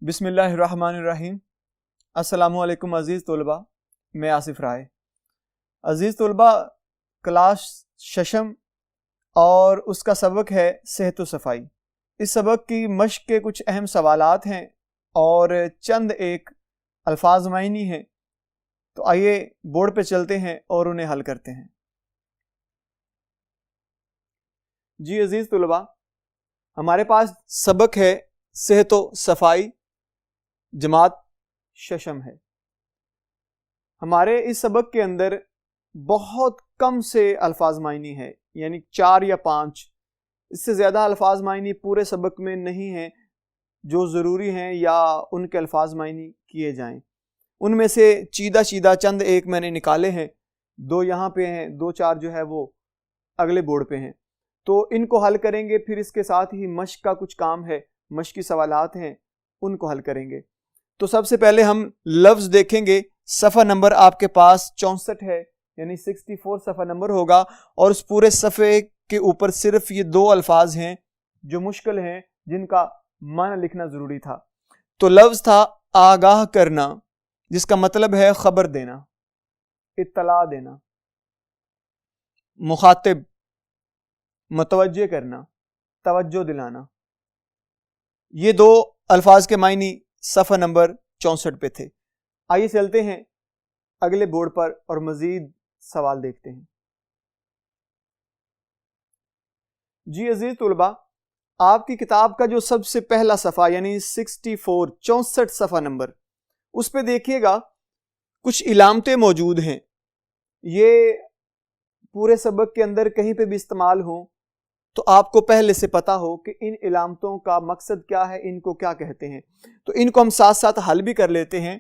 बिस्मिल्लाहिर्रहमानिर्रहीम। अस्सलामुअलैकुम अज़ीज़ तलबा, मैं आसिफ राय। अज़ीज़ तलबा, क्लास शशम और उसका सबक है सेहत व सफ़ाई। इस सबक की मश्क के कुछ अहम सवालात हैं और चंद एक अल्फाज मायनी हैं। तो आइए बोर्ड पे चलते हैं और उन्हें हल करते हैं। जी अज़ीज़ तलबा, हमारे पास सबक है सेहत व सफ़ाई, जमात शशम है। हमारे इस सबक के अंदर बहुत कम से अल्फाज मायनी है, यानी 4 या 5, इससे ज़्यादा अल्फाज मायनी पूरे सबक में नहीं हैं जो ज़रूरी हैं या उनके अल्फाज मायनी किए जाएं। उनमें से चीदा चंद एक मैंने निकाले हैं, 2 यहाँ पे हैं, 2-4 जो है वो अगले बोर्ड पे हैं। तो इनको हल करेंगे, फिर इसके साथ ही मश्क का कुछ काम है, मश्क की सवालात हैं, उनको हल करेंगे। तो सबसे पहले हम लफ्ज़ देखेंगे। सफ़ा नंबर आपके पास 64 है, यानी 64 सफ़ा नंबर होगा, और उस पूरे सफ़े के ऊपर सिर्फ ये 2 अल्फाज हैं जो मुश्किल हैं, जिनका माना लिखना ज़रूरी था। तो लफ्ज़ था आगाह करना, जिसका मतलब है खबर देना, इत्तला देना। मुखातिब, मुतवज्जे करना, तवज्जो दिलाना। ये 2 अल्फाज के मायनी सफ़ा नंबर 64 पे थे। आइए चलते हैं अगले बोर्ड पर और मजीद सवाल देखते हैं। जी अजीज तुलबा, आपकी किताब का जो सबसे पहला सफ़ा यानी 64 सफ़ा नंबर, उस पे देखिएगा कुछ इलामतें मौजूद हैं। ये पूरे सबक के अंदर कहीं पे भी इस्तेमाल हो तो आपको पहले से पता हो कि इन इलामतों का मकसद क्या है, इनको क्या कहते हैं। तो इनको हम साथ साथ हल भी कर लेते हैं।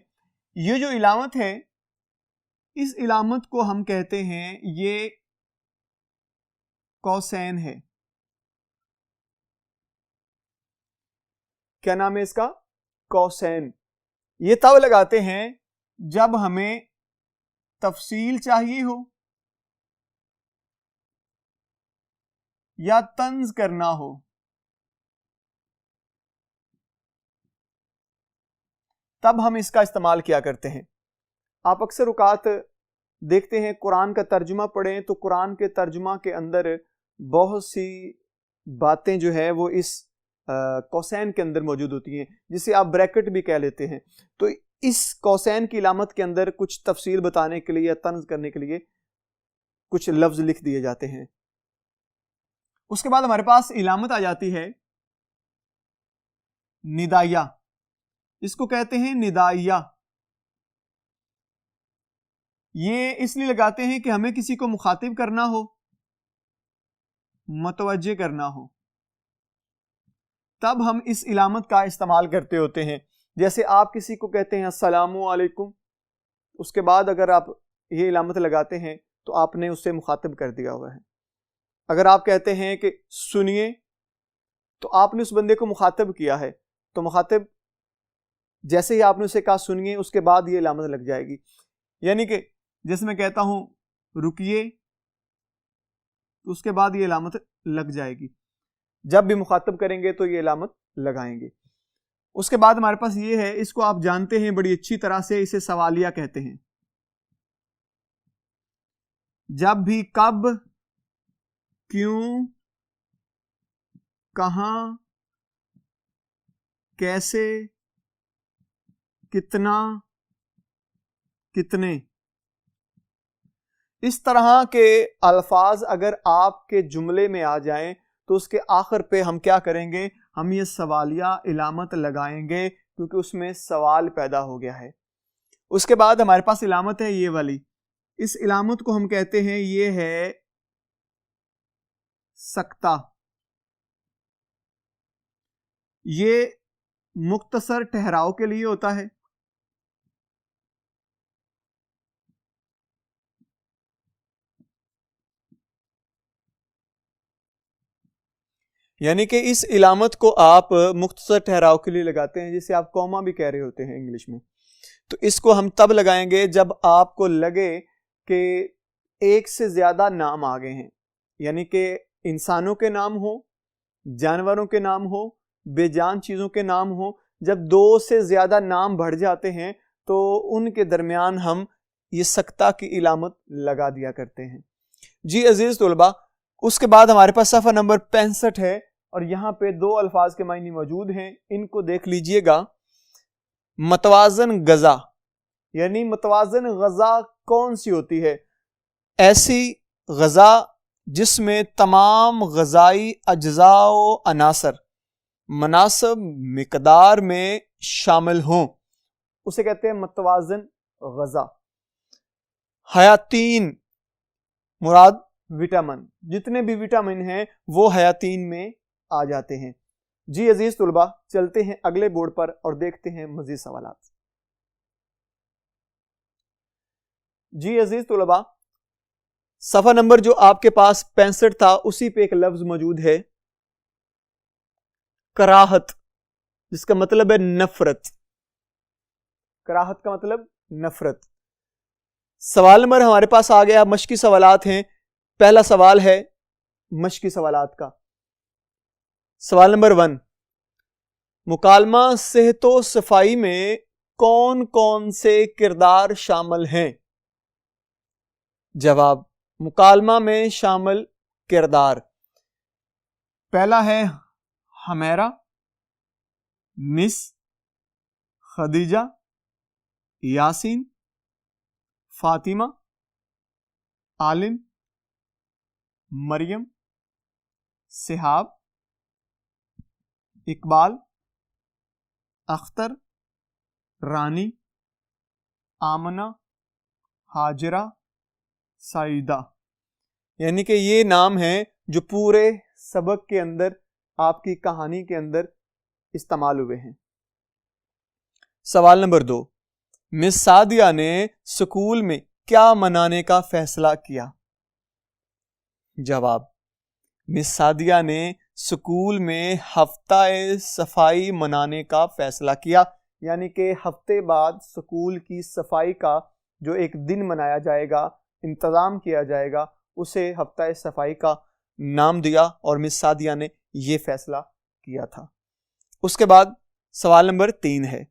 ये जो इलामत है, इस इलामत को हम कहते हैं, ये कौसैन है। क्या नाम है इसका? कौसैन। ये तब लगाते हैं जब हमें तफसील चाहिए हो या तंज करना हो। तब हम इसका इस्तेमाल किया करते हैं। आप अक्सर औकात देखते हैं, कुरान का तर्जुमा पढ़ें तो कुरान के तर्जुमा के अंदर बहुत सी बातें जो है वो इस कौसैन के अंदर मौजूद होती हैं, जिसे आप ब्रैकेट भी कह लेते हैं। तो इस कौसैन की इलामत के अंदर कुछ तफसील बताने के लिए या तंज करने के लिए कुछ लफ्ज लिख दिए जाते हैं। उसके बाद हमारे पास इलामत आ जाती है निदाइया। इसको कहते हैं निदाइया। ये इसलिए लगाते हैं कि हमें किसी को मुखातिब करना हो, मुतवज्जे करना हो, तब हम इस इलामत का इस्तेमाल करते होते हैं। जैसे आप किसी को कहते हैं अस्सलामु अलैकुम, उसके बाद अगर आप ये इलामत लगाते हैं तो आपने उससे मुखातिब कर दिया हुआ है। अगर आप कहते हैं कि सुनिए, तो आपने उस बंदे को मुखातिब किया है। तो मुखातिब जैसे ही आपने उसे कहा सुनिए, उसके बाद ये इलामत लग जाएगी। यानी कि जैसे मैं कहता हूं रुकिए, तो उसके बाद ये इलामत लग जाएगी। जब भी मुखातिब करेंगे तो ये इलामत लगाएंगे। उसके बाद हमारे पास ये है, इसको आप जानते हैं बड़ी अच्छी तरह से, इसे सवालिया कहते हैं। जब भी कब, क्यों, कहां, कैसे, कितना, कितने, इस तरह के अल्फाज अगर आपके जुमले में आ जाएं तो उसके आखिर पे हम क्या करेंगे? हम ये सवालिया इलामत लगाएंगे, क्योंकि उसमें सवाल पैदा हो गया है। उसके बाद हमारे पास इलामत है ये वाली। इस इलामत को हम कहते हैं, ये है सकता। ये मुख्तसर ठहराव के लिए होता है। यानी कि इस इलामत को आप मुख्तसर ठहराव के लिए लगाते हैं, जिसे आप कॉमा भी कह रहे होते हैं इंग्लिश में। तो इसको हम तब लगाएंगे जब आपको लगे कि एक से ज्यादा नाम आ गए हैं, यानी कि इंसानों के नाम हो, जानवरों के नाम हो, बेजान चीजों के नाम हो, जब 2 से ज्यादा नाम बढ़ जाते हैं तो उनके दरमियान हम ये सक्ता की इलामत लगा दिया करते हैं। जी अजीज तुलबा, उसके बाद हमारे पास सफ़ा नंबर 65 है और यहाँ पे 2 अल्फाज के मायने मौजूद हैं, इनको देख लीजिएगा। मतवाजन गजा, यानी मतवाजन गजा कौन सी होती है? ऐसी गजा जिसमें तमाम गजाई अज्जा व अनासर मुनासिब मिकदार में शामिल हों, उसे कहते हैं मतवाजन गजा। हयातीन मुराद विटामिन, जितने भी विटामिन हैं वो हयातीन में आ जाते हैं। जी अजीज तुलबा, चलते हैं अगले बोर्ड पर और देखते हैं मजीद सवालात। जी अजीज तुलबा, सफा नंबर जो आपके पास 65 था उसी पे एक लफ्ज मौजूद है कराहत, जिसका मतलब है नफरत। कराहत का मतलब नफरत। सवाल नंबर हमारे पास आ गया, मश्की सवालात हैं। पहला सवाल है मश्की सवालात का। सवाल नंबर 1, मुकालमा सेहतो सफाई में कौन कौन से किरदार शामिल हैं? जवाब, मुकालमा में शामिल किरदार, पहला है हमेरा, मिस, खदीजा, यासीन, फातिमा, आलिम, मरियम, सिहाब, इकबाल, अख्तर, रानी, आमना, हाजिरा, साइदा। यानी कि ये नाम हैं जो पूरे सबक के अंदर, आपकी कहानी के अंदर इस्तेमाल हुए हैं। सवाल नंबर 2, मिस सादिया ने स्कूल में क्या मनाने का फैसला किया? जवाब, मिस सादिया ने स्कूल में हफ्ता-ए सफाई मनाने का फैसला किया, यानी कि हफ्ते बाद स्कूल की सफाई का जो एक दिन मनाया जाएगा, इंतज़ाम किया जाएगा, उसे हफ्ता-ए सफाई का नाम दिया और मिस सादिया ने यह फैसला किया था। उसके बाद सवाल नंबर 3 है,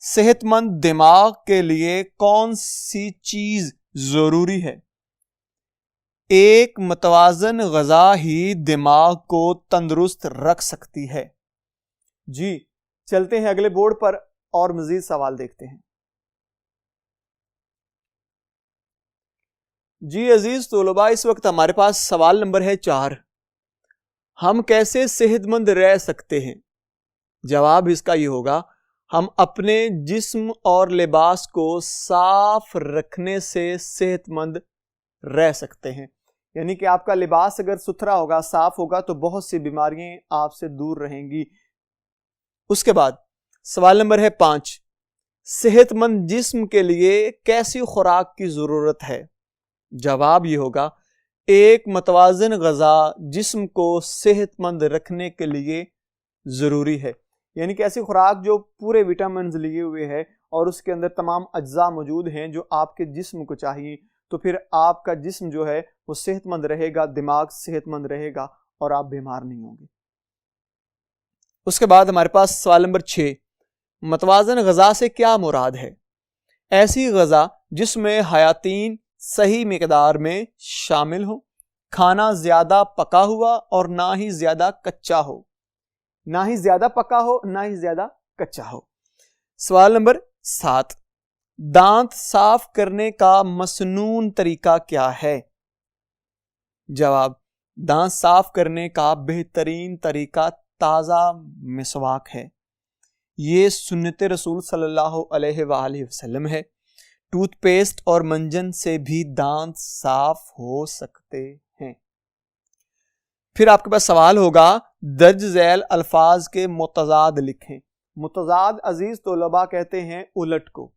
सेहतमंद दिमाग के लिए कौन सी चीज जरूरी है? एक मतवाजन ग़िज़ा ही दिमाग को तंदुरुस्त रख सकती है। जी चलते हैं अगले बोर्ड पर और मजीद सवाल देखते हैं। जी अजीज तोलबा, इस वक्त हमारे पास सवाल नंबर है 4, हम कैसे सेहतमंद रह सकते हैं? जवाब इसका ये होगा, हम अपने जिस्म और लिबास को साफ रखने से सेहतमंद रह सकते हैं। यानी कि आपका लिबास अगर सुथरा होगा, साफ होगा, तो बहुत सी बीमारियां आपसे दूर रहेंगी। उसके बाद सवाल नंबर है 5, सेहतमंद जिस्म के लिए कैसी खुराक की जरूरत है? जवाब ये होगा, एक मतवाजन ग़िज़ा जिस्म को सेहतमंद रखने के लिए जरूरी है। यानी कि ऐसी खुराक जो पूरे विटामिन लिए हुए है और उसके अंदर तमाम अज्जा मौजूद हैं जो आपके जिस्म को चाहिए, तो फिर आपका जिस्म जो है वो सेहतमंद रहेगा, दिमाग सेहतमंद रहेगा और आप बीमार नहीं होंगे। उसके बाद हमारे पास सवाल नंबर 6, मतवाजन ग़िज़ा से क्या मुराद है? ऐसी ग़िज़ा जिसमें हयातीन सही मिकदार में शामिल हो, खाना ज्यादा पका हुआ और ना ही ज्यादा कच्चा हो, ना ही ज्यादा पका हो ना ही ज्यादा कच्चा हो। सवाल नंबर 7, दांत साफ करने का मसनून तरीका क्या है? जवाब, दांत साफ करने का बेहतरीन तरीका ताज़ा मिसवाक है। ये सुन्नत रसूल सल्लल्लाहु अलैहि वसल्लम है। टूथपेस्ट और मंजन से भी दांत साफ हो सकते हैं। फिर आपके पास सवाल होगा, दर्ज झैल अल्फाज के मुतजाद लिखें। मुतजाद अजीज तोलबा कहते हैं उलट को,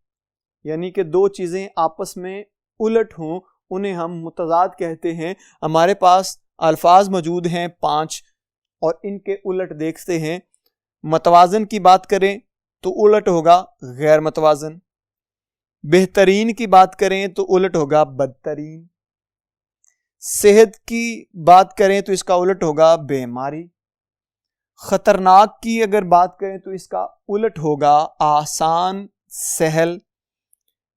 यानी कि दो चीजें आपस में उलट हों उन्हें हम मुतजाद कहते हैं। हमारे पास अल्फाज मौजूद हैं 5 और इनके उलट देखते हैं। मतवाजन की बात करें तो उलट होगा गैर मतवाजन, बेहतरीन की बात करें तो उलट होगा बदतरीन, सेहत की बात करें तो इसका उलट होगा बीमारी, खतरनाक की अगर बात करें तो इसका उलट होगा आसान सहल।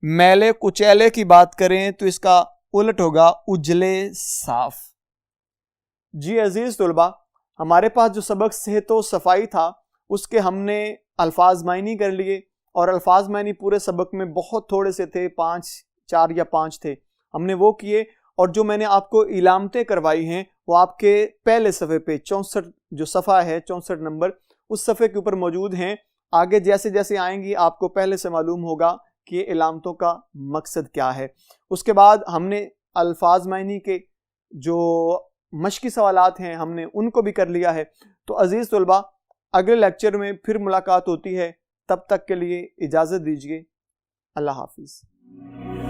मैले कुचैले की बात करें तो इसका उलट होगा उजले साफ। जी अजीज तुलबा, हमारे पास जो सबक सेहत व सफाई था उसके हमने अल्फाज मायनी कर लिए, और अल्फाज मायनी पूरे सबक में बहुत थोड़े से थे, 4 या 5 थे, हमने वो किए। और जो मैंने आपको इलामतें करवाई हैं वो आपके पहले सफ़े पे 64 जो सफ़ा है 64 नंबर उस सफ़े के ऊपर मौजूद हैं। आगे जैसे जैसे आएंगी आपको पहले से मालूम होगा कि इलामतों का मकसद क्या है। उसके बाद हमने अल्फाज मायनी के जो मशकी सवालात हैं हमने उनको भी कर लिया है। तो अजीज़ तुलबा, अगले लेक्चर में फिर मुलाकात होती है, तब तक के लिए इजाज़त दीजिए। अल्लाह हाफिज़।